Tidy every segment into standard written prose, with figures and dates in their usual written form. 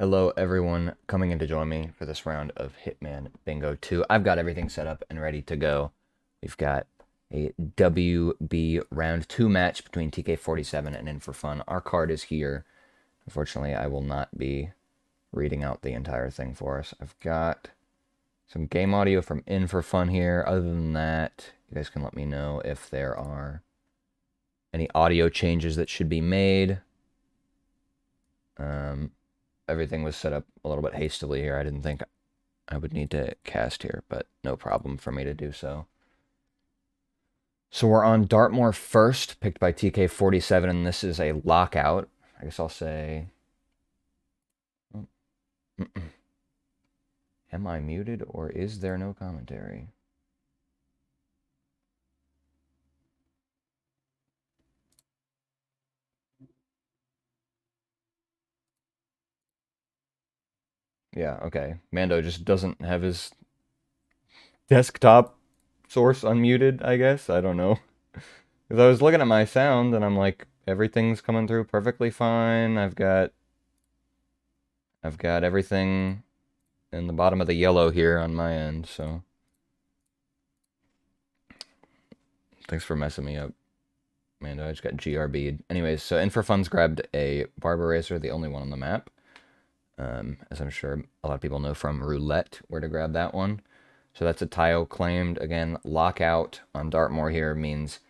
Hello, everyone coming in to join me for this round of Hitman Bingo 2. I've got everything set up and ready to go. We've got a WB round 2 match between TK47 and In4Fun. Our card is here. Unfortunately, I will not be reading out the entire thing for us. I've got some game audio from In4Fun here. Other than that, you guys can let me know if there are any audio changes that should be made. Everything was set up a little bit hastily here. I didn't think I would need to cast here, but no problem for me to do so. So we're on Dartmoor first, picked by TK47, and this is a lockout. I guess I'll say... Am I muted, or is there no commentary? Yeah, okay. Mando just doesn't have his desktop source unmuted, I guess. I don't know. Because I was looking at my sound, and I'm like, everything's coming through perfectly fine. I've got everything in the bottom of the yellow here on my end, so thanks for messing me up, Mando. I just got GRB'd. Anyways, so In4Fun's grabbed a Barber Racer, the only one on the map. As I'm sure a lot of people know from Roulette, where to grab that one. So that's a tile claimed. Again, lockout on Dartmoor here means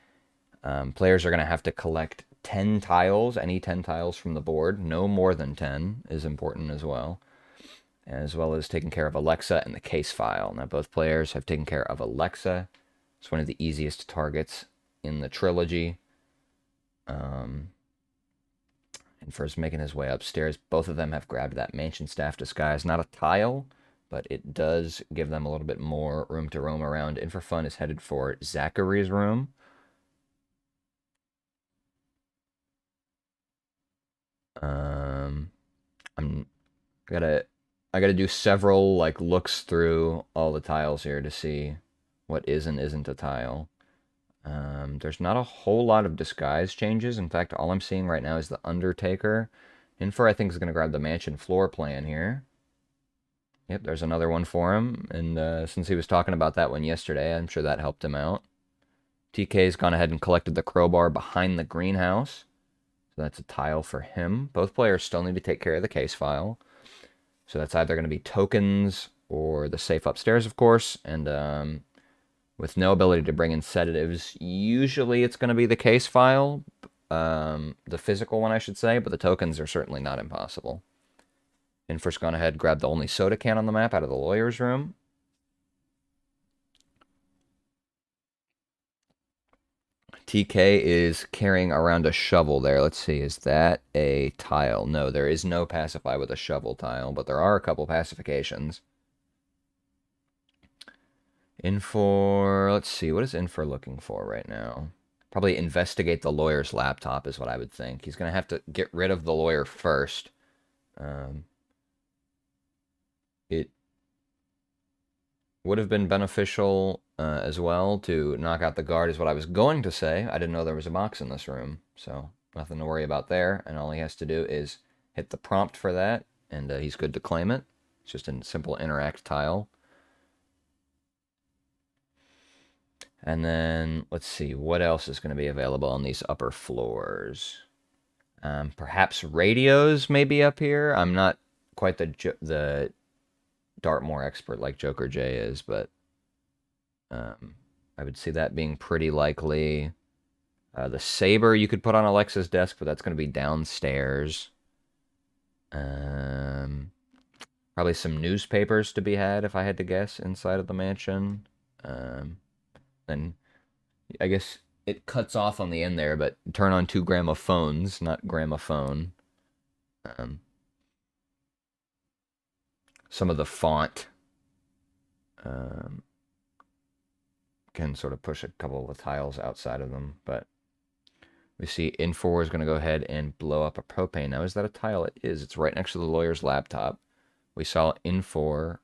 players are going to have to collect 10 tiles, any 10 tiles from the board. No more than 10 is important as well as taking care of Alexa and the case file. Now, both players have taken care of Alexa. It's one of the easiest targets in the trilogy. And first making his way upstairs, both of them have grabbed that mansion staff disguise. Not a tile, but it does give them a little bit more room to roam around. In4Fun is headed for Zachary's room. I'm I gotta do several like looks through all the tiles here to see what is and isn't a tile. There's not a whole lot of disguise changes. In fact, all I'm seeing right now is the Undertaker. Infor, I think, is going to grab the mansion floor plan here. Yep, there's another one for him. And since he was talking about that one yesterday, I'm sure that helped him out. TK's gone ahead and collected the crowbar behind the greenhouse. So that's a tile for him. Both players still need to take care of the case file. So that's either going to be tokens or the safe upstairs, of course. And with no ability to bring in sedatives, usually it's going to be the case file, the physical one, I should say, but the tokens are certainly not impossible. And first gone ahead, grab the only soda can on the map out of the lawyer's room. TK is carrying around a shovel there. Let's see, is that a tile? No, there is no pacify with a shovel tile, but there are a couple pacifications. In4, let's see, what is In4 looking for right now? Probably investigate the lawyer's laptop is what I would think. He's going to have to get rid of the lawyer first. It would have been beneficial as well to knock out the guard is what I was going to say. I didn't know there was a box in this room, so nothing to worry about there. And all he has to do is hit the prompt for that, and he's good to claim it. It's just a simple interact tile. And then let's see, what else is going to be available on these upper floors? Perhaps radios may be up here. I'm not quite the Dartmoor expert like Joker J is, but I would see that being pretty likely. The Saber you could put on Alexa's desk, but that's going to be downstairs. Probably some newspapers to be had, if I had to guess, inside of the mansion. Then I guess it cuts off on the end there, but turn on 2 gramophones, not gramophone. Some of the font can sort of push a couple of the tiles outside of them, but we see In4 is going to go ahead and blow up a propane. Now, is that a tile? It is. It's right next to the lawyer's laptop. We saw In4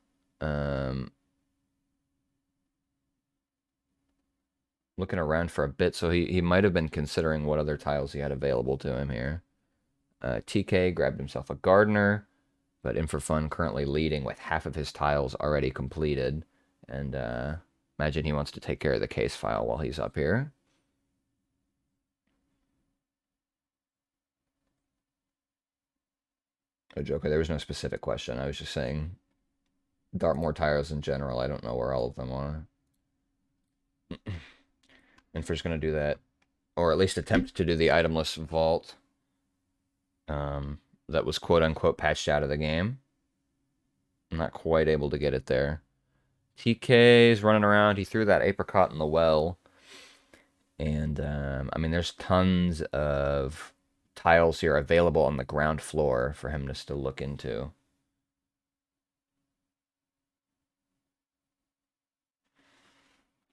looking around for a bit, so he might have been considering what other tiles he had available to him here. TK grabbed himself a gardener. But In4Fun currently leading with half of his tiles already completed. And imagine he wants to take care of the case file while he's up here. Oh, Joker, there was no specific question. I was just saying Dartmoor tiles in general. I don't know where all of them are. Infer's going to do that, or at least attempt to do the itemless vault that was quote-unquote patched out of the game. I'm not quite able to get it there. TK's running around. He threw that apricot in the well. And, I mean, there's tons of tiles here available on the ground floor for him just to look into.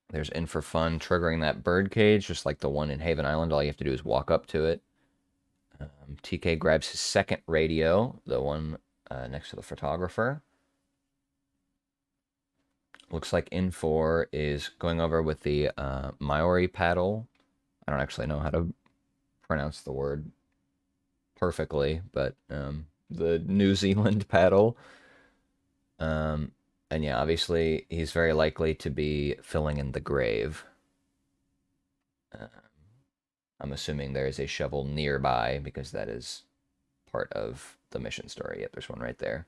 There's In4Fun triggering that bird cage, just like the one in Haven Island. All you have to do is walk up to it. TK grabs his second radio, the one next to the photographer. Looks like In4 is going over with the Maori paddle. I don't actually know how to pronounce the word perfectly, but the New Zealand paddle. And yeah, obviously he's very likely to be filling in the grave. I'm assuming there is a shovel nearby because that is part of the mission story. Yep, there's one right there.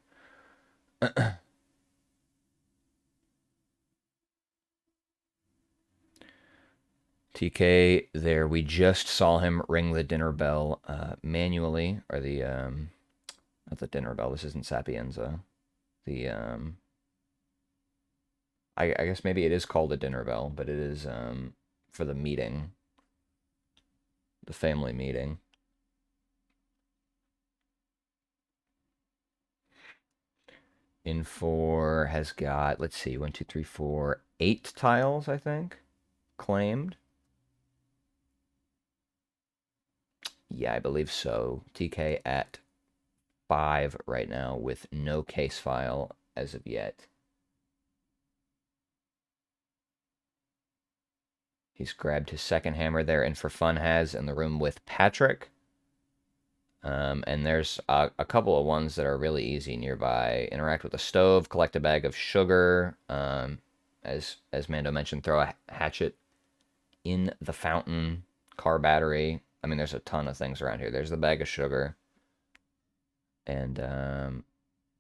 TK there, we just saw him ring the dinner bell manually, or the, not the dinner bell, this isn't Sapienza. The, I guess maybe it is called a dinner bell, but it is for the meeting, the family meeting. In4 has got, let's see, 1, 2, 3, 4, 8 tiles, I think, claimed. Yeah, I believe so. TK at 5 right now with no case file as of yet. He's grabbed his second hammer there, In4Fun has in the room with Patrick. And there's a couple of ones that are really easy nearby. Interact with the stove, collect a bag of sugar. As Mando mentioned, throw a hatchet in the fountain, car battery. I mean, there's a ton of things around here. There's the bag of sugar. And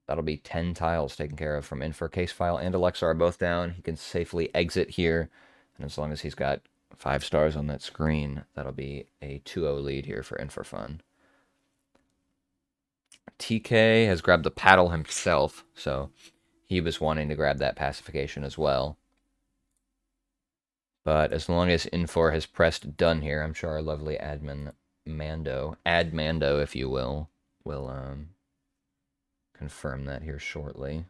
that'll be 10 tiles taken care of from In4. Case file and Alexa are both down. He can safely exit here. And as long as he's got 5 stars on that screen, that'll be a 2-0 lead here for In4Fun. TK has grabbed the paddle himself, so he was wanting to grab that pacification as well. But as long as In4 has pressed done here, I'm sure our lovely admin Mando, Ad Mando, if you will confirm that here shortly.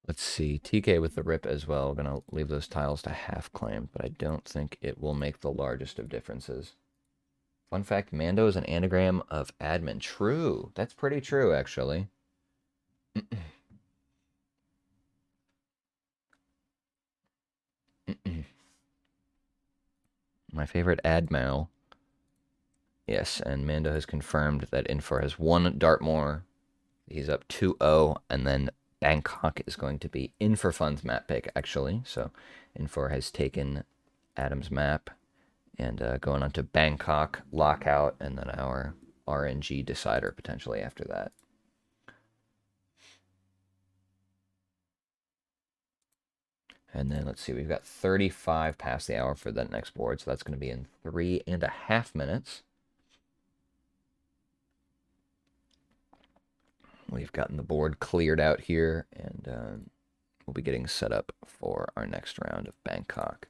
Let's see, TK with the rip as well. Gonna leave those tiles to half claimed, but I don't think it will make the largest of differences. Fun fact, Mando is an anagram of admin. True. That's pretty true, actually. My favorite admiral. Yes, and Mando has confirmed that In4 has one Dartmoor. He's up 2-0, and then Bangkok is going to be In4Fun's map pick, actually. So In4 has taken Adam's map and going on to Bangkok, Lockout, and then our RNG decider potentially after that. And then let's see, we've got 35 past the hour for that next board, so that's going to be in 3.5 minutes. We've gotten the board cleared out here, and we'll be getting set up for our next round of Bangkok.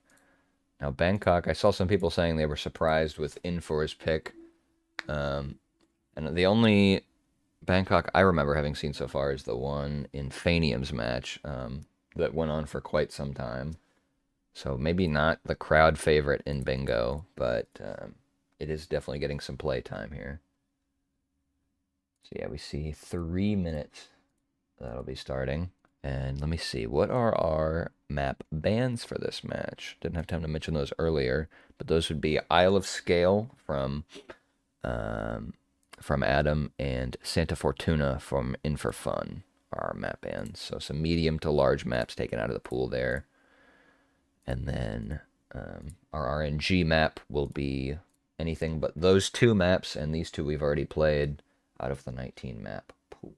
Now, Bangkok, I saw some people saying they were surprised with In4's pick. And the only Bangkok I remember having seen so far is the one in Fanium's match that went on for quite some time. So maybe not the crowd favorite in Bingo, but it is definitely getting some play time here. So yeah, we see 3 minutes. That'll be starting. And let me see, what are our map bans for this match? Didn't have time to mention those earlier, but those would be Isle of Scale um, from Adam and Santa Fortuna from In4Fun are our map bans. So some medium to large maps taken out of the pool there. And then our RNG map will be anything but those two maps, and these two we've already played out of the 19 map pool.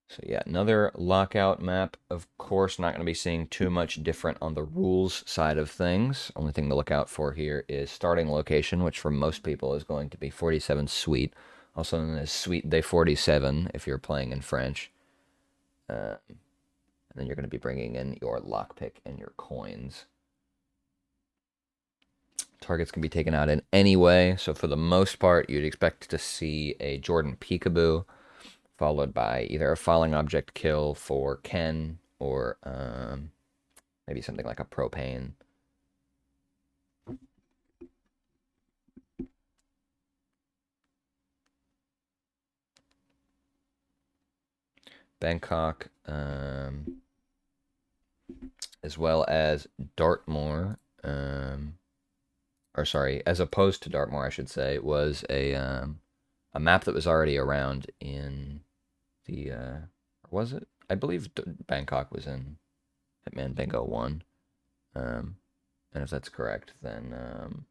So yeah, another lockout map. Of course, not going to be seeing too much different on the rules side of things. Only thing to look out for here is starting location, which for most people is going to be 47 Suite, also known as Suite de 47 if you're playing in French. And then you're going to be bringing in your lockpick and your coins. Targets can be taken out in any way, so for the most part, you'd expect to see a Jordan Peekaboo, followed by either a falling object kill for Ken or maybe something like a propane. Bangkok, as well as Dartmoor, or sorry, as opposed to Dartmoor, I should say, was a map that was already around in the was it? I believe Bangkok was in Hitman Bingo 1. And if that's correct, then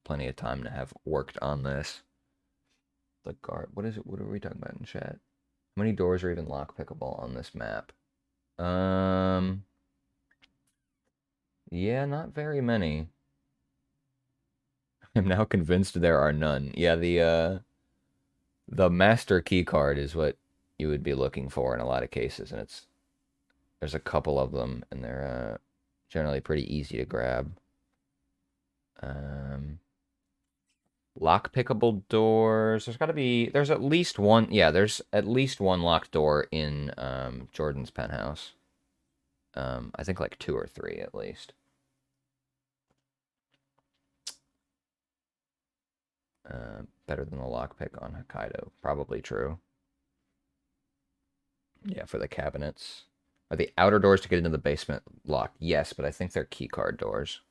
plenty of time to have worked on this. The guard, what is it? What are we talking about in chat? How many doors are even lock pickable on this map? Yeah, not very many. I'm now convinced there are none. Yeah, the master key card is what you would be looking for in a lot of cases, and there's a couple of them, and they're generally pretty easy to grab. Lock pickable doors. There's at least one. Yeah, there's at least one locked door in Jordan's penthouse. I think like two or three at least. Better than the lockpick on Hokkaido. Probably true. Yeah, for the cabinets. Are the outer doors to get into the basement locked? Yes, but I think they're keycard doors.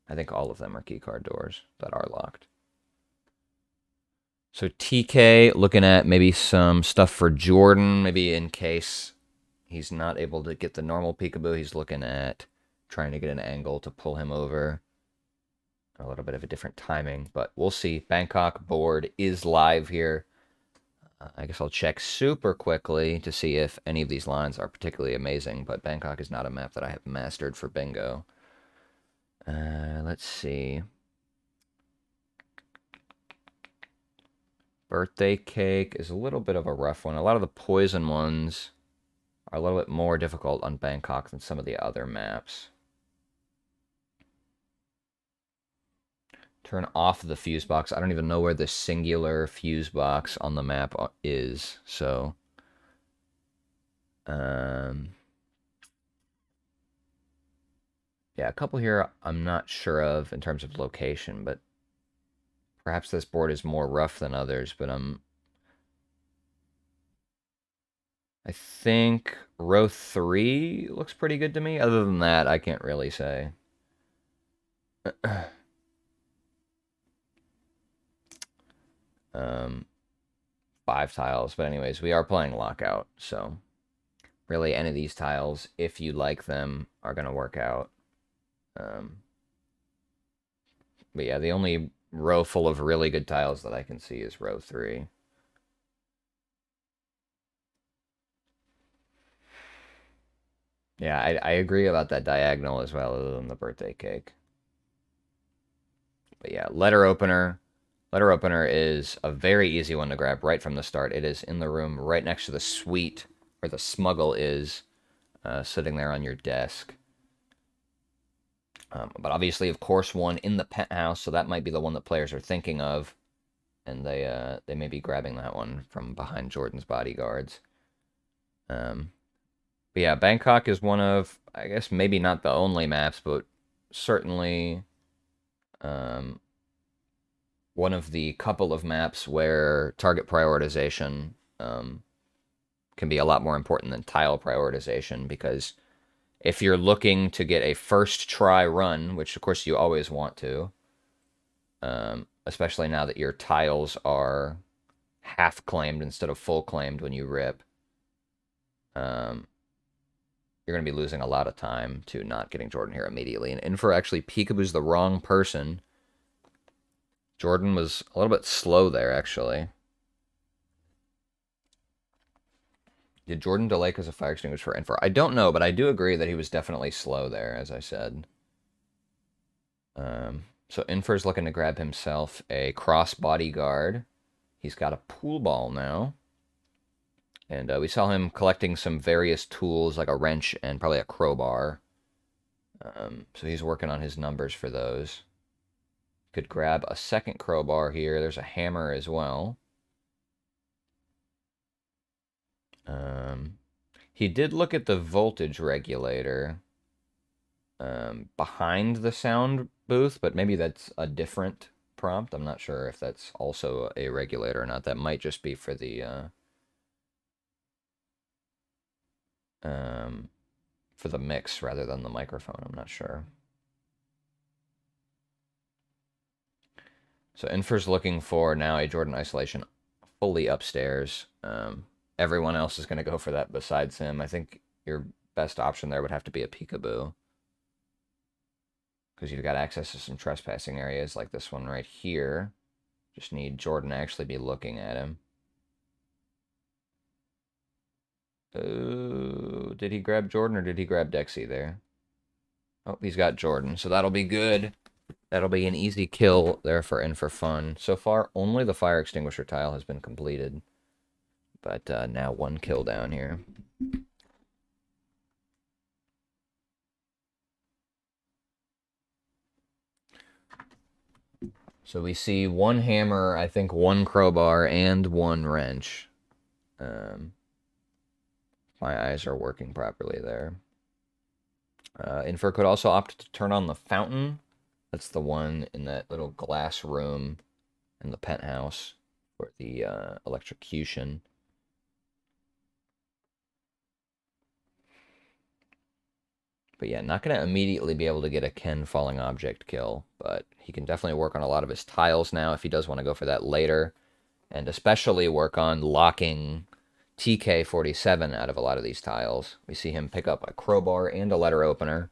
I think all of them are keycard doors that are locked. So TK looking at maybe some stuff for Jordan, maybe in case he's not able to get the normal peekaboo. He's looking at trying to get an angle to pull him over. A little bit of a different timing, but we'll see. Bangkok board is live here. I guess I'll check super quickly to see if any of these lines are particularly amazing, but Bangkok is not a map that I have mastered for bingo. Let's see. Birthday cake is a little bit of a rough one. A lot of the poison ones are a little bit more difficult on Bangkok than some of the other maps. Turn off the fuse box. I don't even know where the singular fuse box on the map is, so yeah, a couple here I'm not sure of in terms of location, but perhaps this board is more rough than others, but I think row 3 looks pretty good to me. Other than that, I can't really say. um 5 tiles, but anyways, we are playing lockout, so really any of these tiles, if you like them, are going to work out. But yeah, the only row full of really good tiles that I can see is row 3. Yeah, I agree about that diagonal as well, other than the birthday cake. But yeah, letter opener. Letter opener is a very easy one to grab right from the start. It is in the room right next to the suite where the smuggle is, sitting there on your desk. But obviously, of course, one in the penthouse, so that might be the one that players are thinking of, and they may be grabbing that one from behind Jordan's bodyguards. But yeah, Bangkok is one of, I guess, maybe not the only maps, but certainly um, one of the couple of maps where target prioritization can be a lot more important than tile prioritization, because if you're looking to get a first try run, which of course you always want to, especially now that your tiles are half claimed instead of full claimed when you rip, um, you're going to be losing a lot of time to not getting Jordan here immediately. And In4 actually peekaboo's the wrong person. Jordan was a little bit slow there, actually. Did Jordan delay because of fire extinguisher for In4? I don't know, but I do agree that he was definitely slow there, as I said. So In4's looking to grab himself a crossbody guard. He's got a pool ball now. And we saw him collecting some various tools, like a wrench and probably a crowbar. So he's working on his numbers for those. Could grab a second crowbar here. There's a hammer as well. He did look at the voltage regulator behind the sound booth, but maybe that's a different prompt. I'm not sure if that's also a regulator or not. That might just be for the mix rather than the microphone. I'm not sure. So In4's looking for now a Jordan isolation fully upstairs. Everyone else is going to go for that besides him. I think your best option there would have to be a peekaboo, because you've got access to some trespassing areas like this one right here. Just need Jordan to actually be looking at him. Oh, did he grab Jordan or did he grab Dexy there? Oh, he's got Jordan, so that'll be good. That'll be an easy kill there for In4Fun. So far, only the fire extinguisher tile has been completed. But now one kill down here. So we see one hammer, I think one crowbar, and one wrench. My eyes are working properly there. In4 could also opt to turn on the fountain. That's the one in that little glass room in the penthouse for the electrocution. But yeah, not going to immediately be able to get a Ken falling object kill, but he can definitely work on a lot of his tiles now if he does want to go for that later, and especially work on locking TK47 out of a lot of these tiles. We see him pick up a crowbar and a letter opener.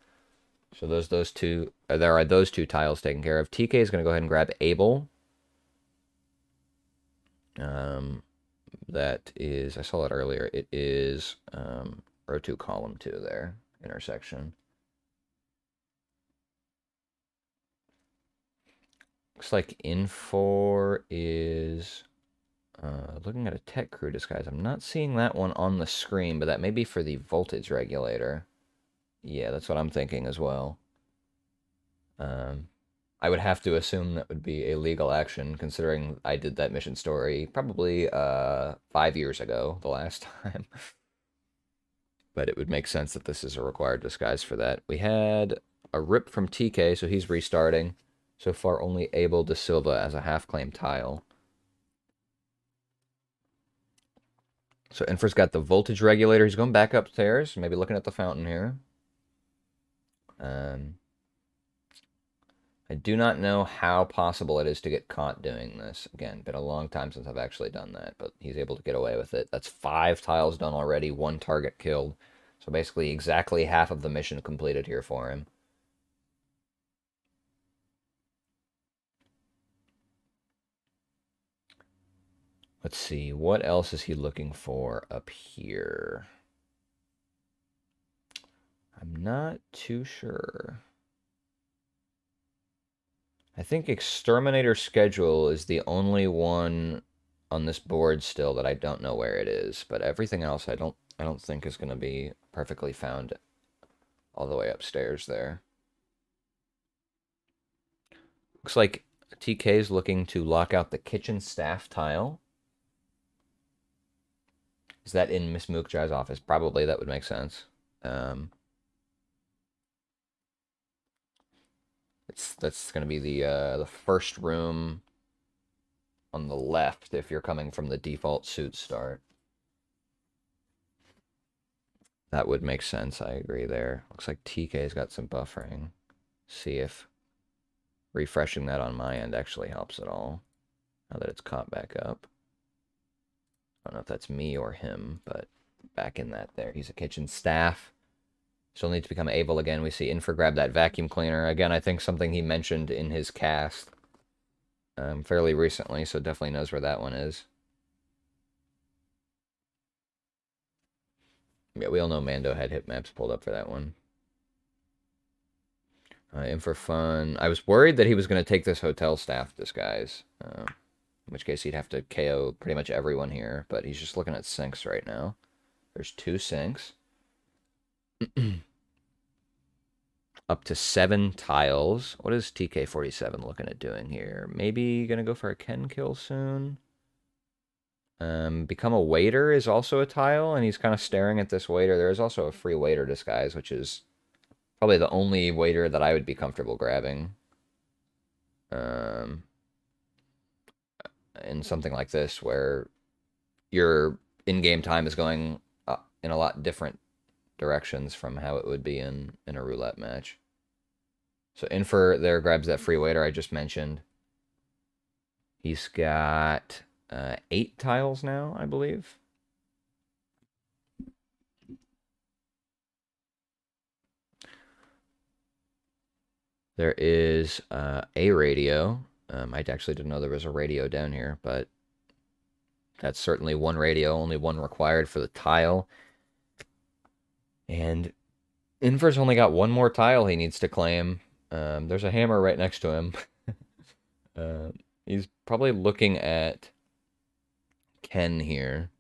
So those two, there are those two tiles taken care of. TK is going to go ahead and grab Abel. That is, I saw it earlier. It is row 2, column 2 there, intersection. Looks like In4 is looking at a tech crew disguise. I'm not seeing that one on the screen, but that may be for the voltage regulator. Yeah, that's what I'm thinking as well. I would have to assume that would be a legal action, considering I did that mission story probably 5 years ago, the last time. But it would make sense that this is a required disguise for that. We had a rip from TK, so he's restarting. So far, only Abel de Silva as a half-claim tile. So In4's got the voltage regulator. He's going back upstairs, maybe looking at the fountain here. I do not know how possible it is to get caught doing this. Again, been a long time since I've actually done that, but he's able to get away with it. That's 5 tiles done already, 1 target killed. So basically exactly half of the mission completed here for him. Let's see, what else is he looking for up here? I'm not too sure. I think Exterminator Schedule is the only one on this board still that I don't know where it is, but everything else I don't think is going to be perfectly found all the way upstairs there. Looks like TK is looking to lock out the kitchen staff tile. Is that in Miss Mukjai's office? Probably, that would make sense. That's gonna be the first room on the left if you're coming from the default suit start. That would make sense. I agree there. Looks like TK's got some buffering. See if refreshing that on my end actually helps at all. Now that it's caught back up. I don't know if that's me or him, but back in that there. He's a kitchen staff. Still needs to become able again. We see In4 grab that vacuum cleaner. Again, I think something he mentioned in his cast fairly recently, so definitely knows where that one is. Yeah, we all know Mando had hit maps pulled up for that one. In4Fun. I was worried that he was going to take this hotel staff disguise, in which case he'd have to KO pretty much everyone here, but he's just looking at sinks right now. There's 2 sinks. Up to 7 tiles. What is TK47 looking at doing here? Maybe going to go for a Ken kill soon? Become a waiter is also a tile, and he's kind of staring at this waiter. There is also a free waiter disguise, which is probably the only waiter that I would be comfortable grabbing. In something like this, where your in-game time is going in a lot different directions from how it would be in a roulette match. So In4 there grabs that free waiter I just mentioned. He's got 8 tiles now, I believe. There is a radio. I actually didn't know there was a radio down here, but that's certainly one radio, only one required for the tile. And In4's only got one more tile he needs to claim. There's a hammer right next to him. He's probably looking at Ken here.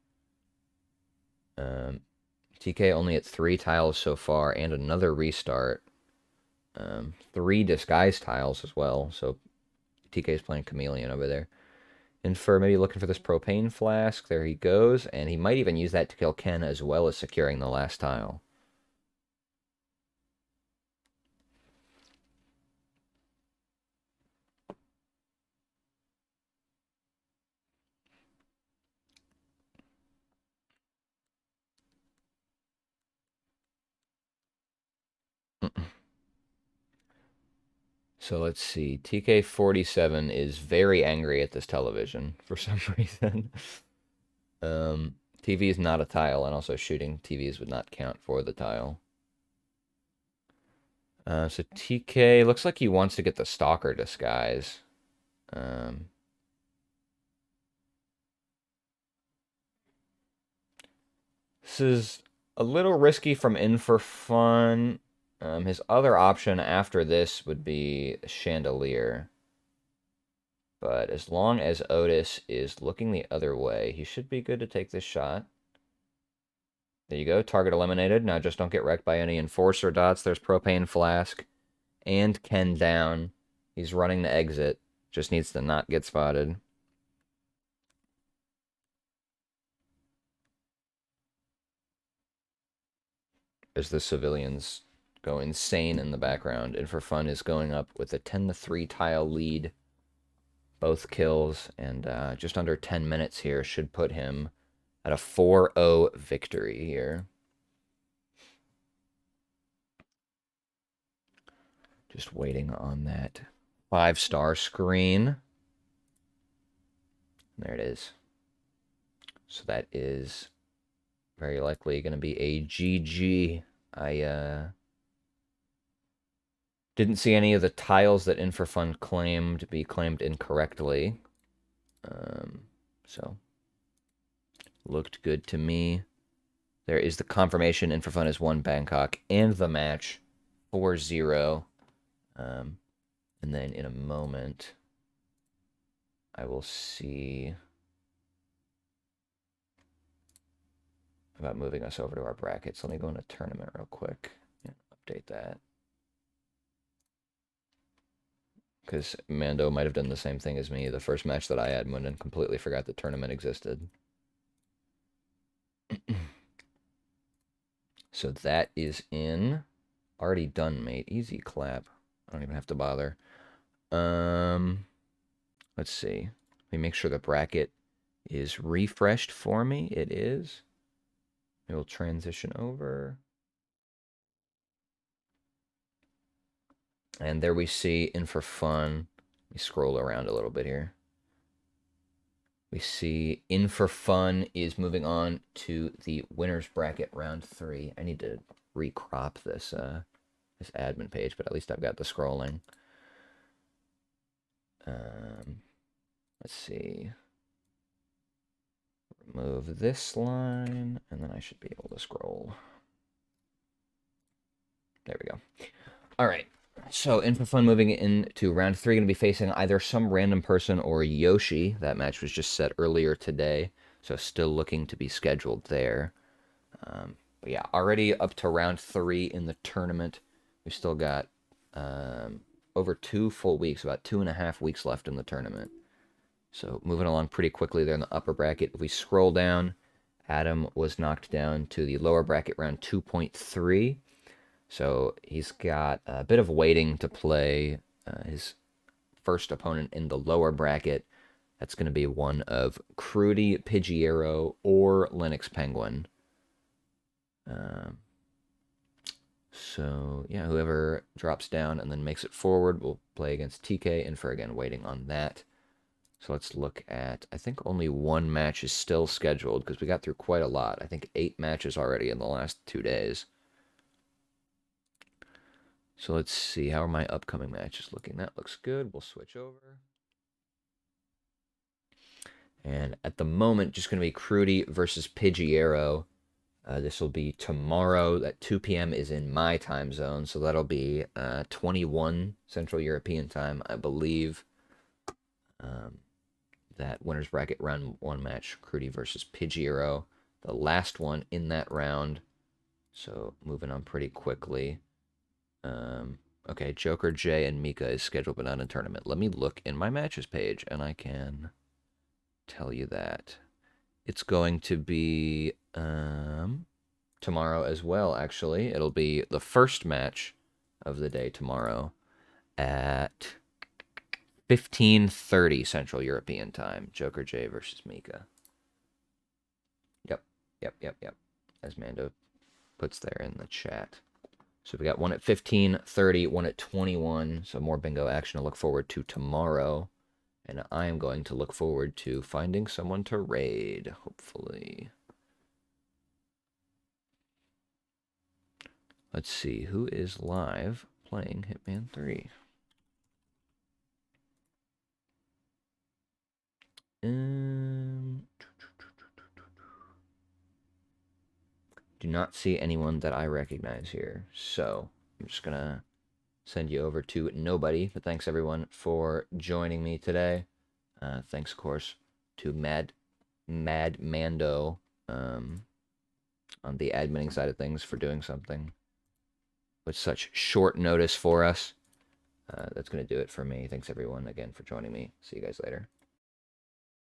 TK only at 3 tiles so far and another restart. 3 disguise tiles as well, so TK's playing Chameleon over there. In4 maybe looking for this propane flask. There he goes, and he might even use that to kill Ken as well as securing the last tile. So let's see. TK47 is very angry at this television for some reason. TV is not a tile, and also shooting TVs would not count for the tile. So TK looks like he wants to get the stalker disguise. This is a little risky from In4Fun. His other option after this would be Chandelier. But as long as Otis is looking the other way, he should be good to take this shot. There you go, target eliminated. Now just don't get wrecked by any Enforcer dots. There's Propane Flask and Ken down. He's running to exit. Just needs to not get spotted. As the civilians go insane in the background. In4Fun is going up with a 10-3 tile lead. Both kills, and just under 10 minutes here should put him at a 4-0 victory here. Just waiting on that 5-star screen. There it is. So that is very likely going to be a GG. I didn't see any of the tiles that In4Fun claimed be claimed incorrectly. So looked good to me. There is the confirmation In4Fun has won Bangkok and the match 4-0. And then in a moment, I will see about moving us over to our brackets. Let me go in a tournament real quick and update that. Because Mando might have done the same thing as me. The first match that I had went and completely forgot the tournament existed. So that is in. Already done, mate. Easy clap. I don't even have to bother. Let's see. Let me make sure the bracket is refreshed for me. It is. It will transition over. And there we see In4Fun. Let me scroll around a little bit here. We see In4Fun is moving on to the winners bracket round 3. I need to recrop this admin page, but at least I've got the scrolling. Let's see. Remove this line, and then I should be able to scroll. There we go. All right. So, In4Fun moving into round 3, going to be facing either some random person or Yoshi. That match was just set earlier today, so still looking to be scheduled there. But yeah, already up to round 3 in the tournament. We've still got over 2 full weeks, about 2.5 weeks left in the tournament. So moving along pretty quickly there in the upper bracket. If we scroll down, Adam was knocked down to the lower bracket round 2.3. So he's got a bit of waiting to play his first opponent in the lower bracket. That's going to be one of Crudy, Pidgeotto, or Linux Penguin. So yeah, whoever drops down and then makes it forward will play against TK, and for again waiting on that. So let's look at, I think only one match is still scheduled because we got through quite a lot. I think 8 matches already in the last 2 days. So let's see, how are my upcoming matches looking? That looks good. We'll switch over. And at the moment, just going to be Crudy versus Pidgeotto. This will be tomorrow at 2 p.m. is in my time zone, so that'll be 21 Central European time, I believe. That winners bracket round 1 match, Crudy versus Pidgeotto, the last one in that round. So moving on pretty quickly. Okay, Joker J and Mika is scheduled but not in tournament. Let me look in my matches page and I can tell you that. It's going to be tomorrow as well, actually. It'll be the first match of the day tomorrow at 15:30 Central European time. Joker J versus Mika. Yep. As Mando puts there in the chat. So we got one at 15:30, one at 21. So more bingo action to look forward to tomorrow. And I am going to look forward to finding someone to raid, hopefully. Let's see, who is live playing Hitman 3? Do not see anyone that I recognize here. So I'm just going to send you over to nobody. But thanks, everyone, for joining me today. Thanks, of course, to Mad Mando on the adminning side of things for doing something with such short notice for us. That's going to do it for me. Thanks, everyone, again, for joining me. See you guys later.